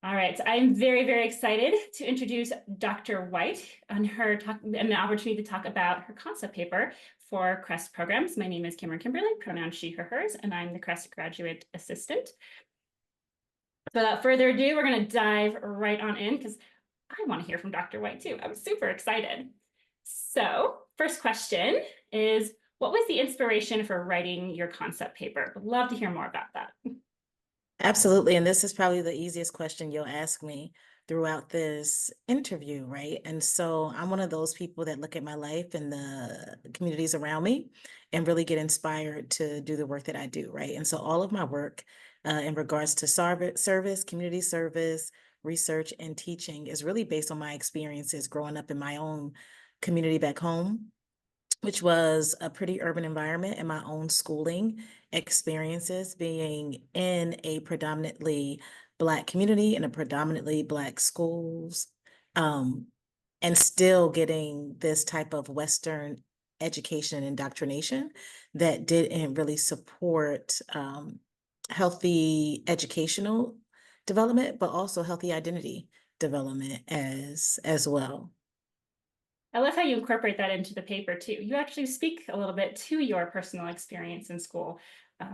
All right, so I'm very, very excited to introduce Dr. White on her talk and the opportunity to talk about her concept paper for CREST programs. My name is Kimberly, pronouns she, her, hers, and I'm the CREST graduate assistant. So without further ado, we're going to dive right on in because I want to hear from Dr. White too. I'm super excited. So first question is, what was the inspiration for writing your concept paper? Would love to hear more about that. Absolutely. And this is probably the easiest question you'll ask me throughout this interview, right? And so I'm one of those people that look at my life and the communities around me and really get inspired to do the work that I do, right? And so all of my work in regards to service, community service, research, and teaching is really based on my experiences growing up in my own community back home, which was a pretty urban environment, and my own schooling experiences being in a predominantly Black community in a predominantly Black schools, um, and still getting this type of Western education and indoctrination that didn't really support healthy educational development, but also healthy identity development as well. I love how you incorporate that into the paper too. You actually speak a little bit to your personal experience in school,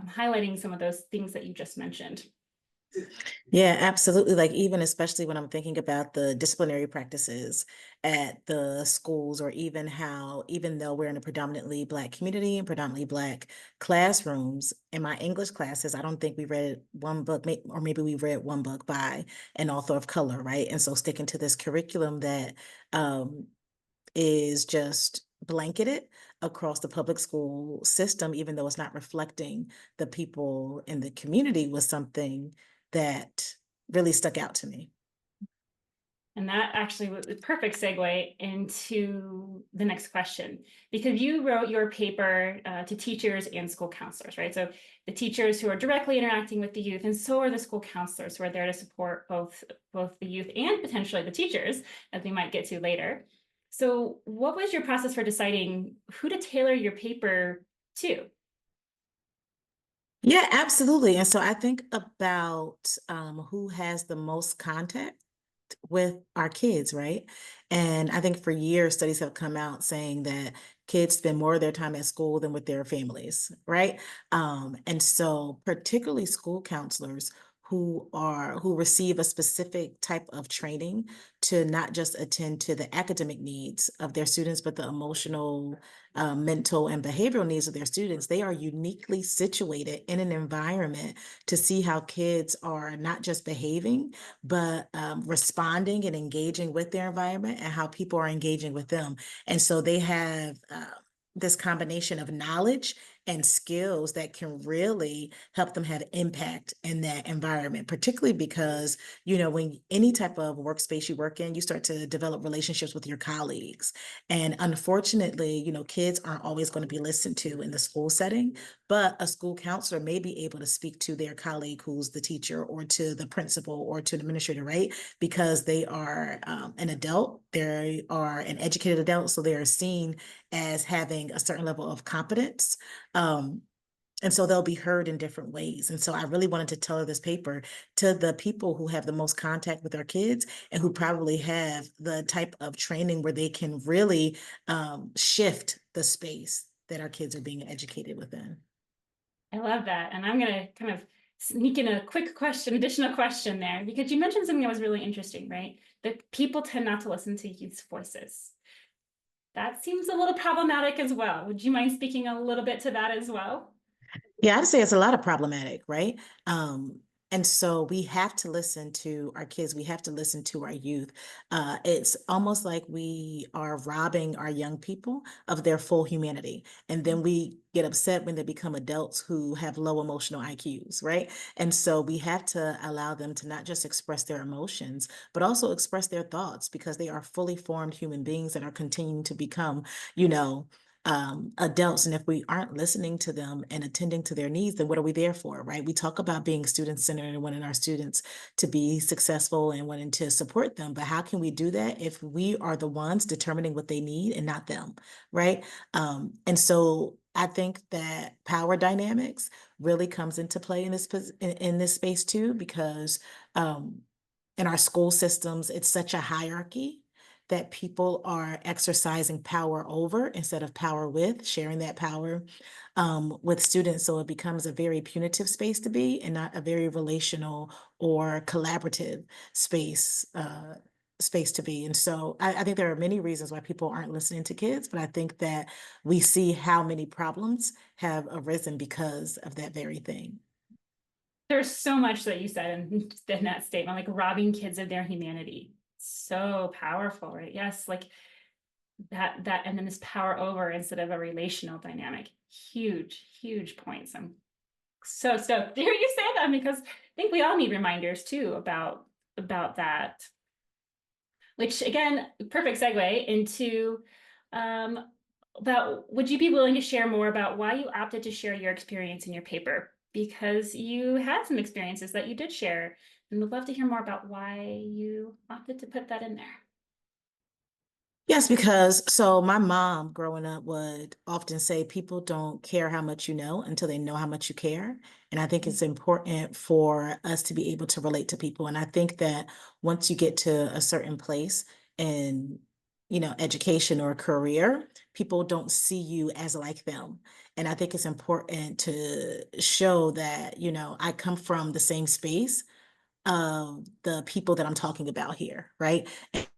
highlighting some of those things that you just mentioned. Yeah, absolutely. Like even especially when I'm thinking about the disciplinary practices at the schools, or even how, even though we're in a predominantly Black community and predominantly Black classrooms, in my English classes, I don't think we read one book, or maybe we read one book by an author of color, right? And so sticking to this curriculum that is just blanketed across the public school system, even though it's not reflecting the people in the community, was something that really stuck out to me. And that actually was a perfect segue into the next question, because you wrote your paper to teachers and school counselors, right? So the teachers who are directly interacting with the youth, and so are the school counselors who are there to support both the youth and potentially the teachers, as we might get to later. So what was your process for deciding who to tailor your paper to? Yeah, absolutely. And so I think about who has the most contact with our kids, right? And I think for years, studies have come out saying that kids spend more of their time at school than with their families, right? And so particularly school counselors who receive a specific type of training to not just attend to the academic needs of their students, but the emotional, mental, and behavioral needs of their students. They are uniquely situated in an environment to see how kids are not just behaving, but responding and engaging with their environment, and how people are engaging with them. And so they have this combination of knowledge and skills that can really help them have impact in that environment, particularly because, when any type of workspace you work in, you start to develop relationships with your colleagues. And unfortunately, kids aren't always going to be listened to in the school setting, but a school counselor may be able to speak to their colleague who's the teacher, or to the principal, or to the administrator, right? Because they are an adult, they are an educated adult, so they are seen as having a certain level of competence. Um, and so they'll be heard in different ways. And so I really wanted to tailor this paper to the people who have the most contact with our kids, and who probably have the type of training where they can really shift the space that our kids are being educated within. I love that. And I'm going to kind of sneak in a quick question, additional question there, because you mentioned something that was really interesting, right? That people tend not to listen to youth's voices. That seems a little problematic as well. Would you mind speaking a little bit to that as well? Yeah, I'd say it's a lot of problematic, right? And so we have to listen to our kids. We have to listen to our youth. It's almost like we are robbing our young people of their full humanity. And then we get upset when they become adults who have low emotional IQs, right? And so we have to allow them to not just express their emotions, but also express their thoughts, because they are fully formed human beings that are continuing to become, you know, adults. And if we aren't listening to them and attending to their needs, then what are we there for, right? We talk about being student-centered and wanting our students to be successful and wanting to support them, but how can we do that if we are the ones determining what they need and not them, right? And so I think that power dynamics really comes into play in this space too, because in our school systems, it's such a hierarchy that people are exercising power over instead of power with, sharing that power with students. So it becomes a very punitive space to be and not a very relational or collaborative space. Space to be. And so I think there are many reasons why people aren't listening to kids, but I think that we see how many problems have arisen because of that very thing. There's so much that you said in that statement, like robbing kids of their humanity. So powerful, right? Yes, like that, and then this power over instead of a relational dynamic. Huge, huge points. I'm so stoked to hear you say that, because I think we all need reminders too about that. Which again, perfect segue into about, would you be willing to share more about why you opted to share your experience in your paper? Because you had some experiences that you did share, and would love to hear more about why you opted to put that in there. Yes, because so my mom growing up would often say people don't care how much you know until they know how much you care. And I think it's important for us to be able to relate to people. And I think that once you get to a certain place in, education or career, people don't see you as like them. And I think it's important to show that, I come from the same space of the people that I'm talking about here, right?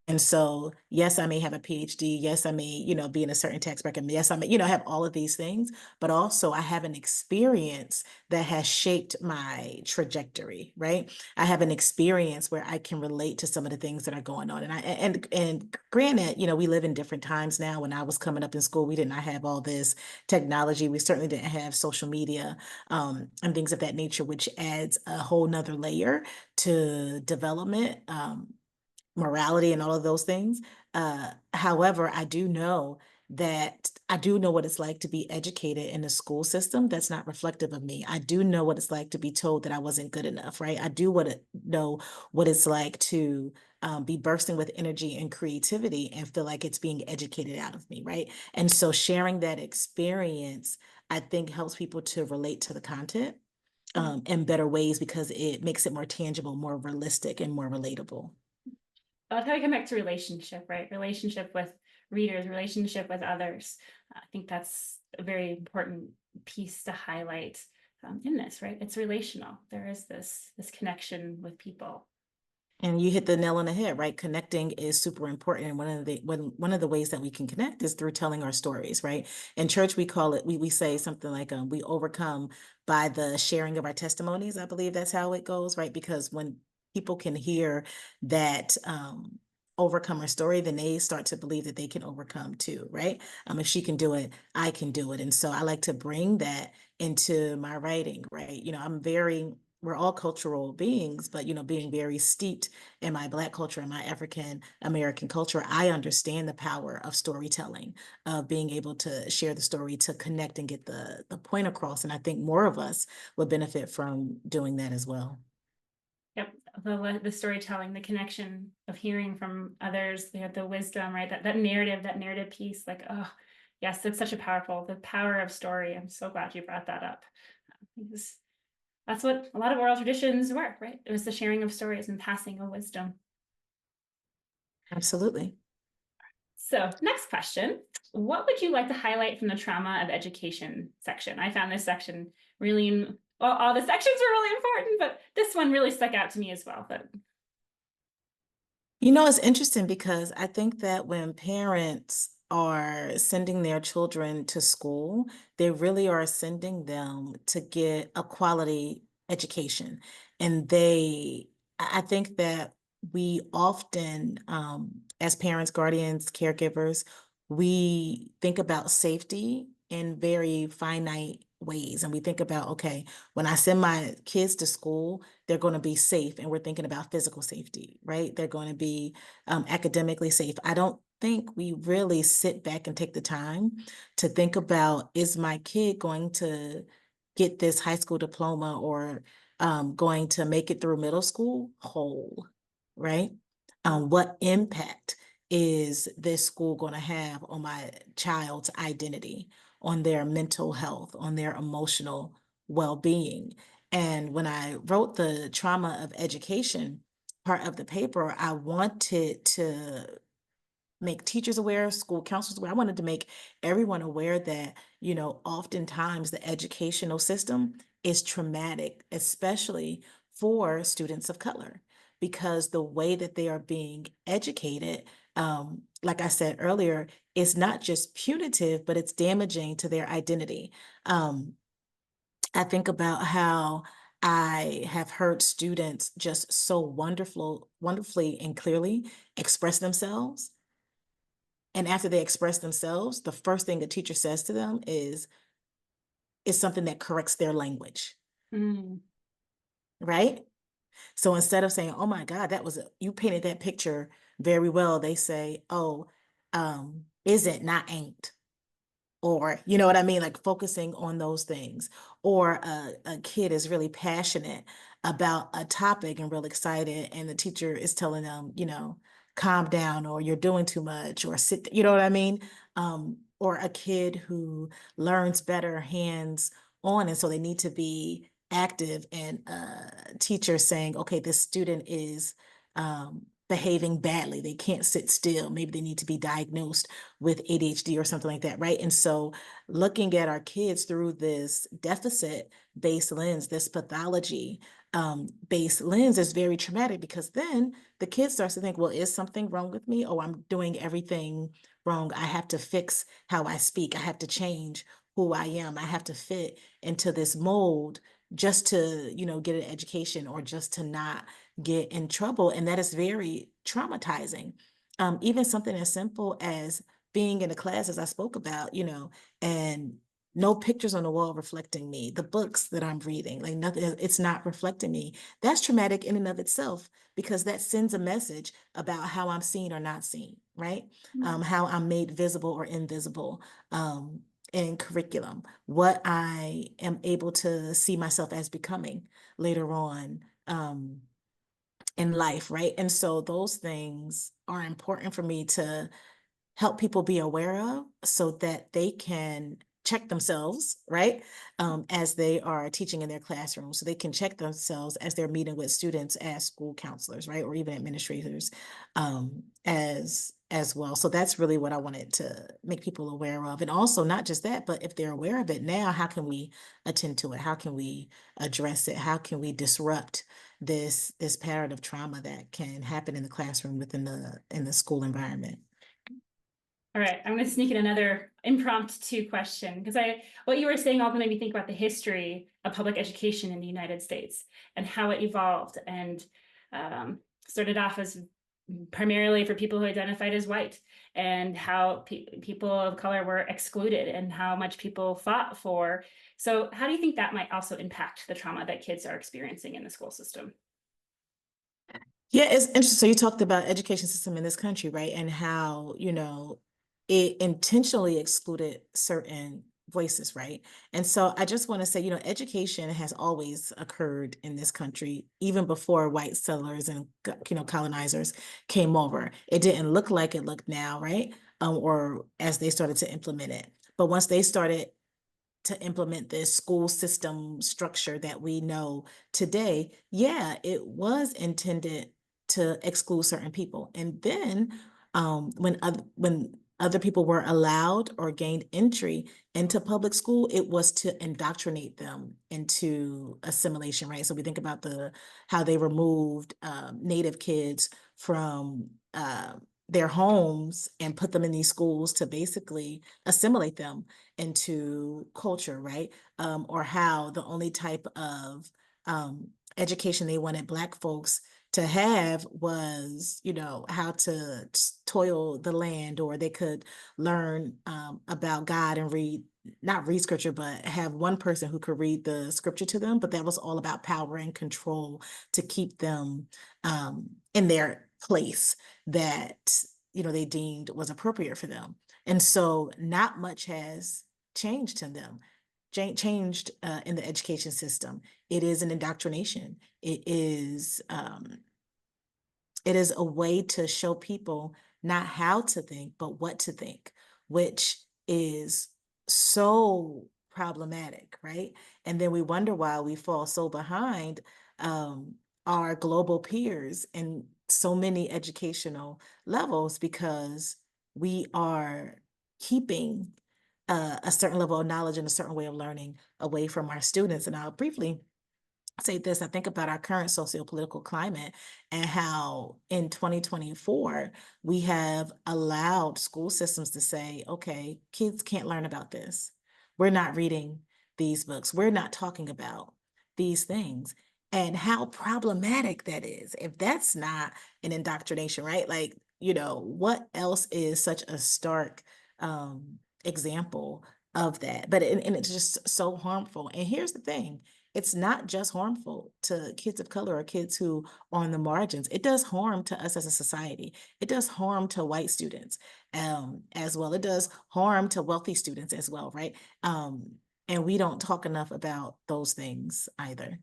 And so, yes, I may have a PhD. Yes, I may, be in a certain tax bracket. Yes, I may, have all of these things, but also I have an experience that has shaped my trajectory, right? I have an experience where I can relate to some of the things that are going on. And granted, we live in different times now. When I was coming up in school, we did not have all this technology. We certainly didn't have social media and things of that nature, which adds a whole nother layer to development. Morality and all of those things. However, I do know what it's like to be educated in a school system that's not reflective of me. I do know what it's like to be told that I wasn't good enough, right? I do know what it's like to be bursting with energy and creativity and feel like it's being educated out of me, right? And so sharing that experience, I think helps people to relate to the content in better ways because it makes it more tangible, more realistic, and more relatable. I love how we come back to relationship, right? Relationship with readers, relationship with others. I think that's a very important piece to highlight in this, right? It's relational. There is this connection with people. And you hit the nail on the head, right? Connecting is super important. And one of the ways that we can connect is through telling our stories, right? In church, we call it, we say something like we overcome by the sharing of our testimonies. I believe that's how it goes, right? Because when people can hear that overcomer story, then they start to believe that they can overcome too, right? If she can do it, I can do it. And so I like to bring that into my writing, right? We're all cultural beings, but being very steeped in my Black culture and my African American culture, I understand the power of storytelling, of being able to share the story, to connect and get the point across. And I think more of us would benefit from doing that as well. Yep, the storytelling, the connection of hearing from others, they have the wisdom, right? That narrative piece, like, oh, yes, it's such the power of story. I'm so glad you brought that up. Because that's what a lot of oral traditions were, right? It was the sharing of stories and passing of wisdom. Absolutely. So next question, what would you like to highlight from the trauma of education section? I found this section really, well, all the sections were really important, but this one really stuck out to me as well. But It's interesting because I think that when parents are sending their children to school, they really are sending them to get a quality education. And I think that we often, as parents, guardians, caregivers, we think about safety in very finite ways. And we think about, okay, when I send my kids to school, they're going to be safe. And we're thinking about physical safety, right? They're going to be academically safe. I don't think we really sit back and take the time to think about, is my kid going to get this high school diploma or going to make it through middle school whole, right? What impact is this school going to have on my child's identity, on their mental health, on their emotional well-being? And when I wrote the trauma of education, part of the paper, I wanted to make teachers aware, school counselors aware. I wanted to make everyone aware that, oftentimes the educational system is traumatic, especially for students of color, because the way that they are being educated, like I said earlier, is not just punitive, but it's damaging to their identity. Um, I think about how I have heard students just so wonderfully and clearly express themselves, and after they express themselves, the first thing a teacher says to them is something that corrects their language, Mm. right? So instead of saying, "Oh my God, you painted that picture very well," they say, "Oh, isn't not ain't." Or, you know what I mean? Like focusing on those things. Or a kid is really passionate about a topic and real excited, and the teacher is telling them, calm down, or you're doing too much, or sit, you know what I mean? Or a kid who learns better hands on, and so they need to be active, and teacher saying, okay, this student is behaving badly. They can't sit still. Maybe they need to be diagnosed with ADHD or something like that, right? And so looking at our kids through this deficit-based lens, this pathology based lens is very traumatic, because then the kid starts to think, well, is something wrong with me? Oh, I'm doing everything wrong. I have to fix how I speak. I have to change who I am. I have to fit into this mold just to, get an education, or just to not get in trouble. And that is very traumatizing. Even something as simple as being in a class, as I spoke about, and no pictures on the wall reflecting me, the books that I'm reading, like nothing, it's not reflecting me. That's traumatic in and of itself, because that sends a message about how I'm seen or not seen, right? How I'm made visible or invisible in curriculum, what I am able to see myself as becoming later on in life, right? And so those things are important for me to help people be aware of, so that they can check themselves, right? As they are teaching in their classroom. So they can check themselves as they're meeting with students as school counselors, right? Or even administrators as well. So that's really what I wanted to make people aware of. And also not just that, but if they're aware of it now, how can we attend to it? How can we address it? How can we disrupt this pattern of trauma that can happen in the classroom within the school environment? All right, I'm going to sneak in another impromptu question, because what you were saying also made me think about the history of public education in the United States and how it evolved, and started off as primarily for people who identified as white, and how people of color were excluded, and how much people fought for. So how do you think that might also impact the trauma that kids are experiencing in the school system? Yeah, it's interesting. So you talked about education system in this country, right? And how, it intentionally excluded certain voices, right? And so I just want to say, education has always occurred in this country, even before white settlers and, colonizers came over. It didn't look like it looked now, right? Or as they started to implement it. But once they started to implement this school system structure that we know today, yeah, it was intended to exclude certain people. And then when other people were allowed or gained entry into public school, it was to indoctrinate them into assimilation, right? So we think about how they removed Native kids from their homes and put them in these schools to basically assimilate them into culture, right? Or how the only type of education they wanted Black folks to have was, how to toil the land, or they could learn about God and not read scripture, but have one person who could read the scripture to them. But that was all about power and control to keep them in their place that, they deemed was appropriate for them. And so not much has changed in them, changed in the education system. It is an indoctrination. It is a way to show people not how to think, but what to think, which is so problematic, right? And then we wonder why we fall so behind our global peers in so many educational levels because we are keeping a certain level of knowledge and a certain way of learning away from our students. And I'll briefly say this, I think about our current socio-political climate and how in 2024, we have allowed school systems to say, okay, kids can't learn about this. We're not reading these books. We're not talking about these things. And how problematic that is. If that's not an indoctrination, right? Like, what else is such a stark example of that? But and it's just so harmful. And here's the thing, it's not just harmful to kids of color or kids who are on the margins. It does harm to us as a society. It does harm to white students as well. It does harm to wealthy students as well, right? And we don't talk enough about those things either.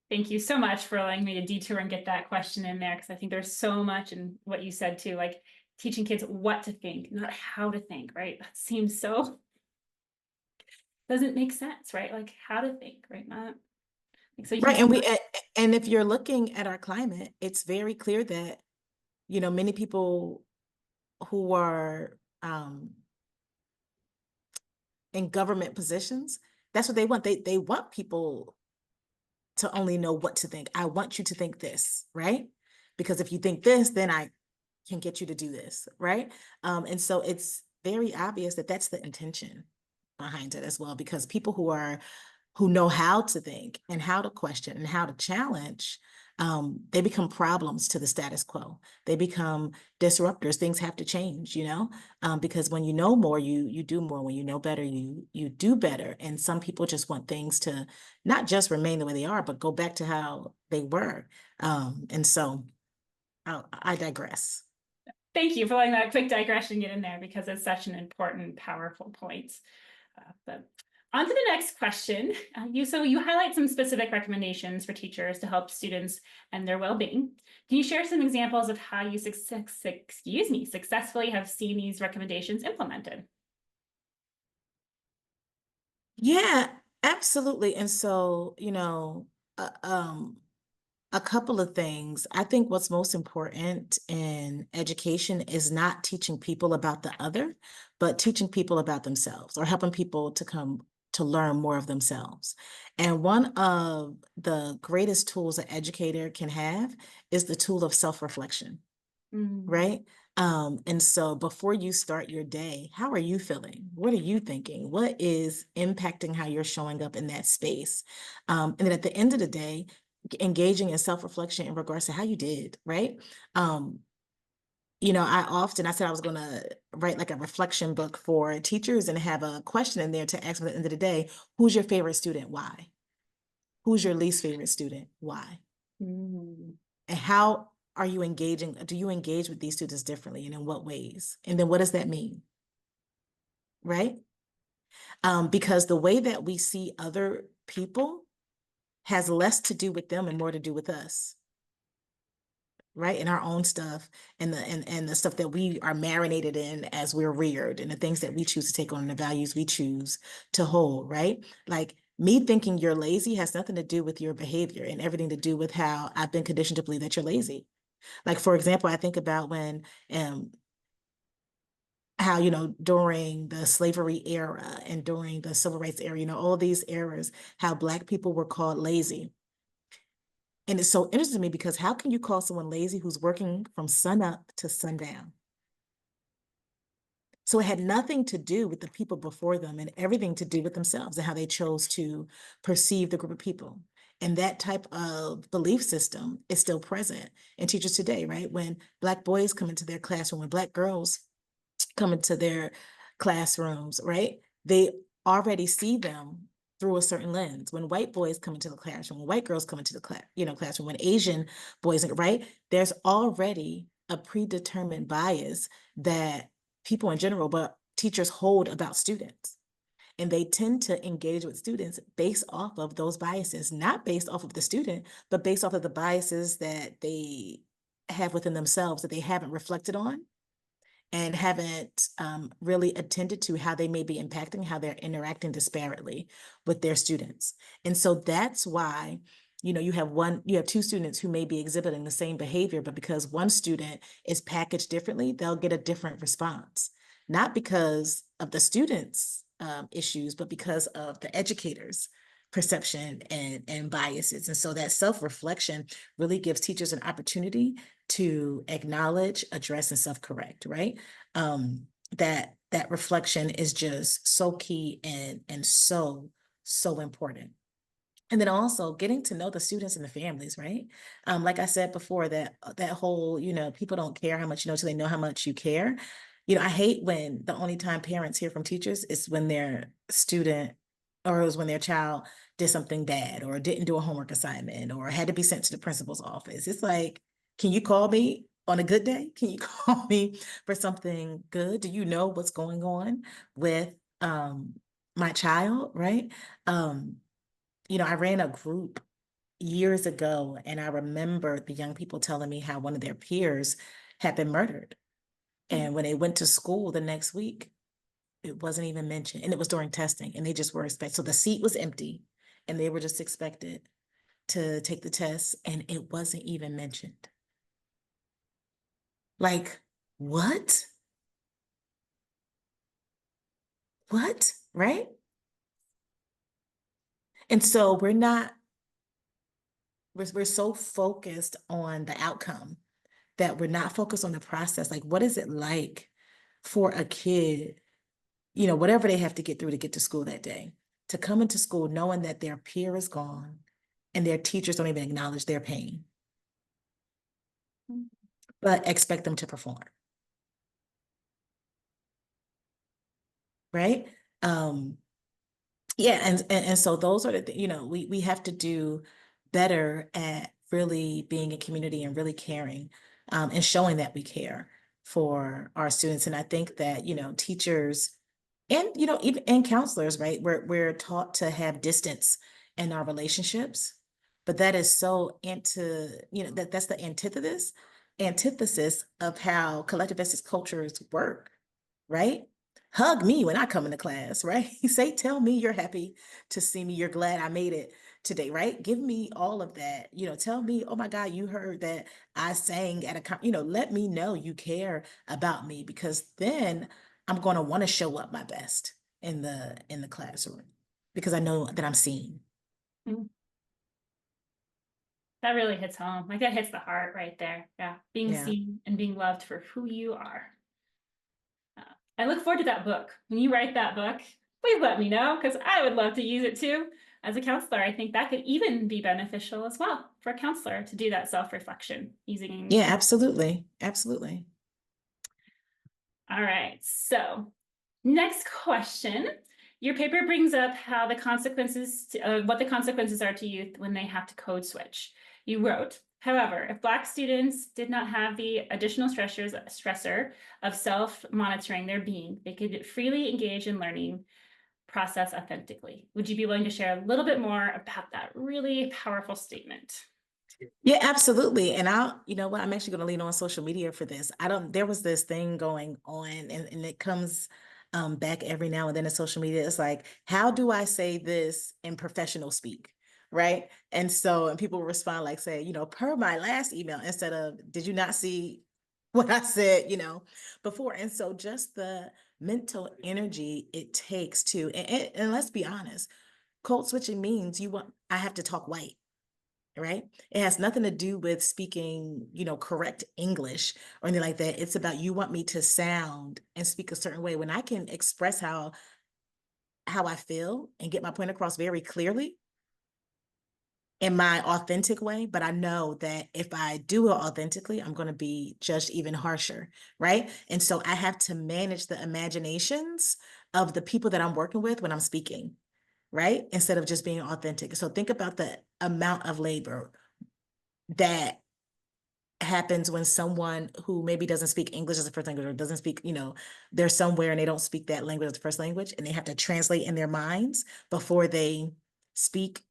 Thank you so much for allowing me to detour and get that question in there, because I think there's so much in what you said too, like teaching kids what to think, not how to think, right? That seems so, doesn't make sense, right? Like how to think, right? Not like, so you Right. can, And if you're looking at our climate, it's very clear that, many people who are in government positions, that's what they want. They want people to only know what to think. I want you to think this, right? Because if you think this, then I can get you to do this, right? And so it's very obvious that that's the intention behind it as well, because people who know how to think and how to question and how to challenge, they become problems to the status quo. They become disruptors. Things have to change, because when you know more, you do more. When you know better, you do better. And some people just want things to not just remain the way they are, but go back to how they were. And so I digress. thank you for letting that quick digression get in there, because it's such an important, powerful point. But on to the next question. You highlight some specific recommendations for teachers to help students and their well-being. Can you share some examples of how you successfully have seen these recommendations implemented? Yeah, absolutely. And so, a couple of things. I think what's most important in education is not teaching people about the other, but teaching people about themselves, or helping people to come to learn more of themselves. And one of the greatest tools an educator can have is the tool of self-reflection, right? And so before you start your day, how are you feeling? What are you thinking? What is impacting how you're showing up in that space? And then at the end of the day, engaging in self-reflection in regards to how you did, right? I said I was going to write like a reflection book for teachers and have a question in there to ask them at the end of the day, who's your favorite student? Why? Who's your least favorite student? Why? Mm. And how are you engaging? Do you engage with these students differently, and in what ways? And then what does that mean? Right? Because the way that we see other people has less to do with them and more to do with us. Right? And our own stuff, and the stuff that we are marinated in as we're reared, and the things that we choose to take on, and the values we choose to hold, right? Like me thinking you're lazy has nothing to do with your behavior, and everything to do with how I've been conditioned to believe that you're lazy. Like, for example, I think about when how, during the slavery era and during the civil rights era, all these eras, how Black people were called lazy. And it's so interesting to me, because how can you call someone lazy who's working from sun up to sundown? So it had nothing to do with the people before them, and everything to do with themselves and how they chose to perceive the group of people. And that type of belief system is still present in teachers today, right? When Black boys come into their classroom, when Black girls come into their classrooms, right? They already see them through a certain lens. When white boys come into the classroom, when white girls come into the classroom, when Asian boys, right? There's already a predetermined bias that people in general, but teachers hold about students. And they tend to engage with students based off of those biases, not based off of the student, but based off of the biases that they have within themselves that they haven't reflected on and haven't really attended to how they may be impacting, how they're interacting disparately with their students. And so that's why, you have two students who may be exhibiting the same behavior, but because one student is packaged differently, they'll get a different response, not because of the students' issues, but because of the educators' perception and biases. And so that self-reflection really gives teachers an opportunity to acknowledge, address, and self-correct, right? That reflection is just so key and so important. And then also getting to know the students and the families, right? Like I said before, that whole, people don't care how much you know till they know how much you care. I hate when the only time parents hear from teachers is when their student or it was when their child did something bad or didn't do a homework assignment or had to be sent to the principal's office. It's like, can you call me on a good day? Can you call me for something good? Do you know what's going on with my child, right? I ran a group years ago, and I remember the young people telling me how one of their peers had been murdered. And when they went to school the next week, it wasn't even mentioned. And it was during testing, and they just were expected. So the seat was empty, and they were just expected to take the test, and it wasn't even mentioned. Like, what? What? Right? And so we're so focused on the outcome that we're not focused on the process. Like, what is it like for a kid, whatever they have to get through to get to school that day, to come into school knowing that their peer is gone and their teachers don't even acknowledge their pain, but expect them to perform, right? Yeah, and so those are we have to do better at really being a community and really caring, and showing that we care for our students. And I think that, teachers and, even and counselors, right? We're taught to have distance in our relationships, but that is so that's the antithesis of how collectivist cultures work, right? Hug me when I come into class, right? Tell me you're happy to see me. You're glad I made it today, right? Give me all of that. Tell me, oh my God, you heard that I sang at let me know you care about me, because then I'm going to want to show up my best in the classroom because I know that I'm seen. Mm. That really hits home. Like that hits the heart right there. Yeah. Being Yeah. seen and being loved for who you are. I look forward to that book. When you write that book, please let me know, because I would love to use it too. As a counselor, I think that could even be beneficial as well for a counselor to do that self-reflection using. Yeah, absolutely. Absolutely. All right. So next question. Your paper brings up how what the consequences are to youth when they have to code switch. You wrote, however, if Black students did not have the additional stressor of self-monitoring their being, they could freely engage in learning process authentically. Would you be willing to share a little bit more about that really powerful statement? Yeah, absolutely. And you know what, I'm actually going to lean on social media for this. There was this thing going on, and it comes back every now and then in social media. It's like, how do I say this in professional speak? Right. And people respond like, say, per my last email, instead of, did you not see what I said, before? And so just the mental energy it takes and let's be honest, code switching means I have to talk white. Right? It has nothing to do with speaking, correct English or anything like that. It's about, you want me to sound and speak a certain way when I can express how I feel and get my point across very clearly in my authentic way. But I know that if I do it authentically, I'm going to be judged even harsher, right? And so I have to manage the imaginations of the people that I'm working with when I'm speaking, right? Instead of just being authentic. So think about the amount of labor that happens when someone who maybe doesn't speak English as a first language, or doesn't speak, they're somewhere and they don't speak that language as a first language, and they have to translate in their minds before they speak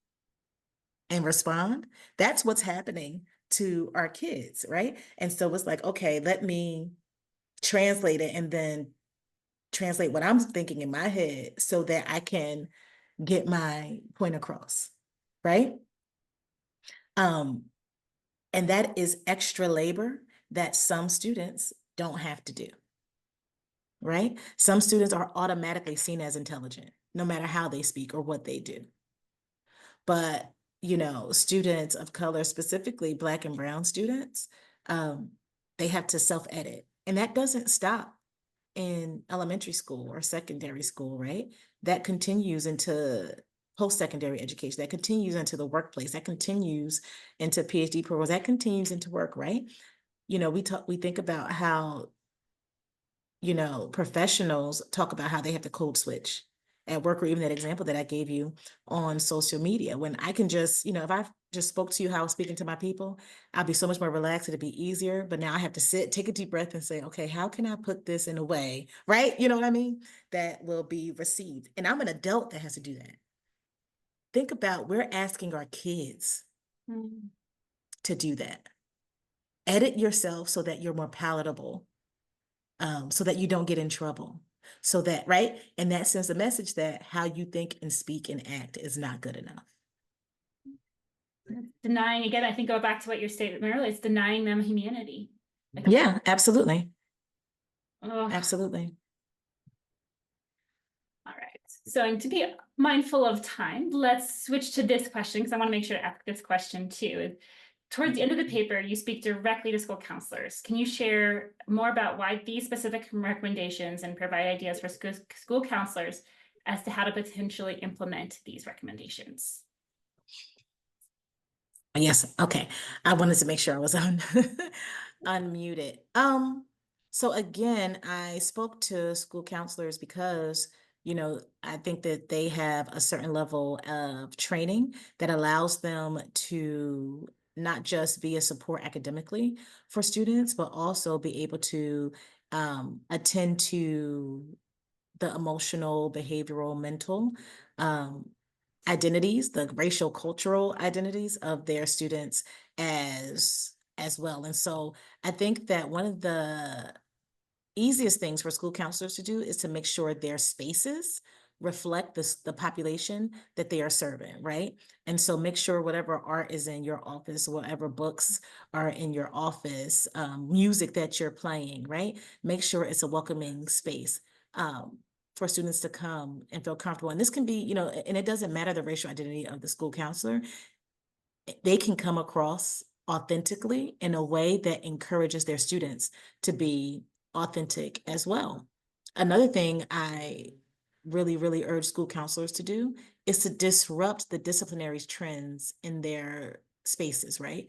and respond. That's what's happening to our kids, right? And so it's like, okay, let me translate it and then translate what I'm thinking in my head so that I can get my point across, right? And that is extra labor that some students don't have to do, right? Some students are automatically seen as intelligent, no matter how they speak or what they do. But, students of color, specifically Black and Brown students, um, they have to self-edit. And that doesn't stop in elementary school or secondary school, right? That continues into post-secondary education, that continues into the workplace, that continues into PhD programs, that continues into work, right? We think about how, professionals talk about how they have to code switch at work, or even that example that I gave you on social media. When I can just, if I just spoke to you how I was speaking to my people, I'll be so much more relaxed. It'd be easier. But now I have to sit, take a deep breath and say, okay, how can I put this in a way, right? You know what I mean? That will be received. And I'm an adult that has to do that. Think about, we're asking our kids to do that. Edit yourself so that you're more palatable, so that you don't get in trouble. So that, right? And that sends a message that how you think and speak and act is not good enough. Denying, again, I think go back to what your statement earlier, it's denying them humanity. Like, Yeah, absolutely. oh. Absolutely. All right. So to be mindful of time, let's switch to this question because I want to make sure to ask this question too. Towards the end of the paper, you speak directly to school counselors. Can you share more about why these specific recommendations and provide ideas for school counselors as to how to potentially implement these recommendations? Yes. Okay. I wanted to make sure I was unmuted. So again, I spoke to school counselors because, I think that they have a certain level of training that allows them to not just be a support academically for students, but also be able to attend to the emotional, behavioral, mental identities, the racial, cultural identities of their students as well. And so I think that one of the easiest things for school counselors to do is to make sure their spaces reflect the population that they are serving, right? And so make sure whatever art is in your office, whatever books are in your office, music that you're playing, right? Make sure it's a welcoming space. For students to come and feel comfortable. And this can be, and it doesn't matter the racial identity of the school counselor. They can come across authentically in a way that encourages their students to be authentic as well. Another thing I really, really urge school counselors to do is to disrupt the disciplinary trends in their spaces, right?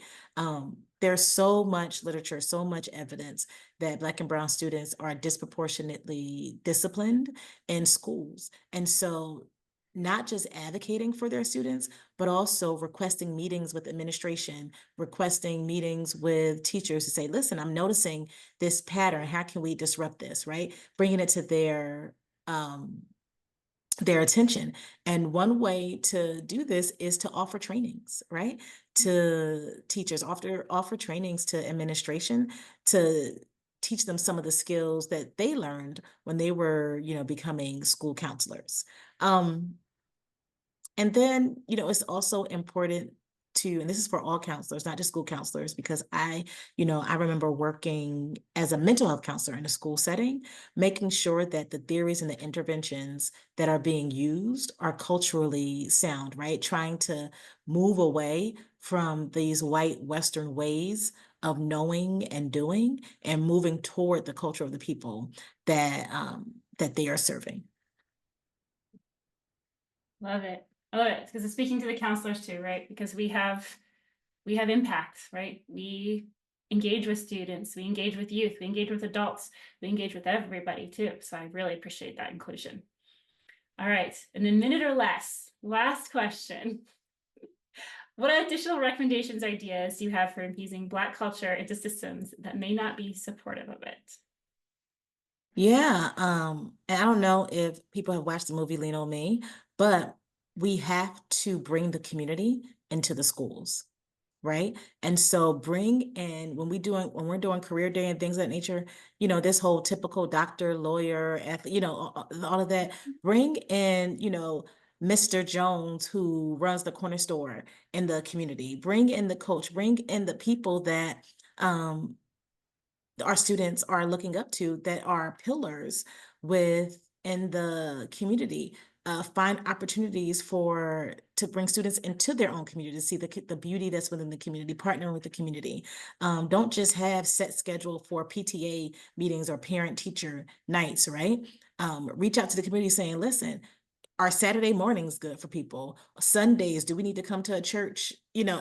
There's so much literature, so much evidence that Black and Brown students are disproportionately disciplined in schools. And so not just advocating for their students, but also requesting meetings with administration, requesting meetings with teachers to say, listen, I'm noticing this pattern. How can we disrupt this, right? Bringing it to their attention. And one way to do this is to offer trainings, right? To teachers, offer trainings to administration to teach them some of the skills that they learned when they were, becoming school counselors. And then, it's also important to, and this is for all counselors, not just school counselors, because I remember working as a mental health counselor in a school setting, making sure that the theories and the interventions that are being used are culturally sound, right? Trying to move away from these white Western ways of knowing and doing and moving toward the culture of the people that they are serving. Love it. I love it because it's speaking to the counselors too, right? Because we have impact, right? We engage with students, we engage with youth, we engage with adults, we engage with everybody too. So I really appreciate that inclusion. All right, in a minute or less, last question. What additional recommendations, ideas do you have for infusing Black culture into systems that may not be supportive of it? Yeah, and I don't know if people have watched the movie Lean on Me, but we have to bring the community into the schools, right? And so bring in when we're doing career day and things of that nature, this whole typical doctor, lawyer, athlete, all of that, bring in, Mr. Jones who runs the corner store in the community. Bring in the coach, bring in the people that our students are looking up to, that are pillars within the community. Find opportunities to bring students into their own community, to see the beauty that's within the community, partnering with the community. Don't just have set schedule for PTA meetings or parent teacher nights, right? Reach out to the community saying, listen, are Saturday mornings good for people? Sundays, do we need to come to a church,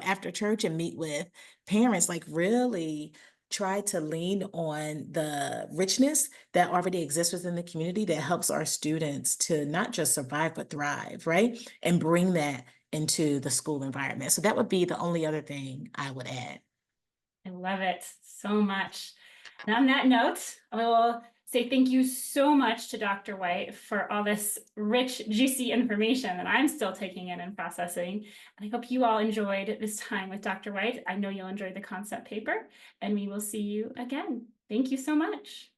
after church and meet with parents? Like, really try to lean on the richness that already exists within the community that helps our students to not just survive, but thrive, right? And bring that into the school environment. So that would be the only other thing I would add. I love it so much. And on that note, I will say thank you so much to Dr. White for all this rich, juicy information that I'm still taking in and processing. And I hope you all enjoyed this time with Dr. White. I know you'll enjoy the concept paper, and we will see you again. Thank you so much.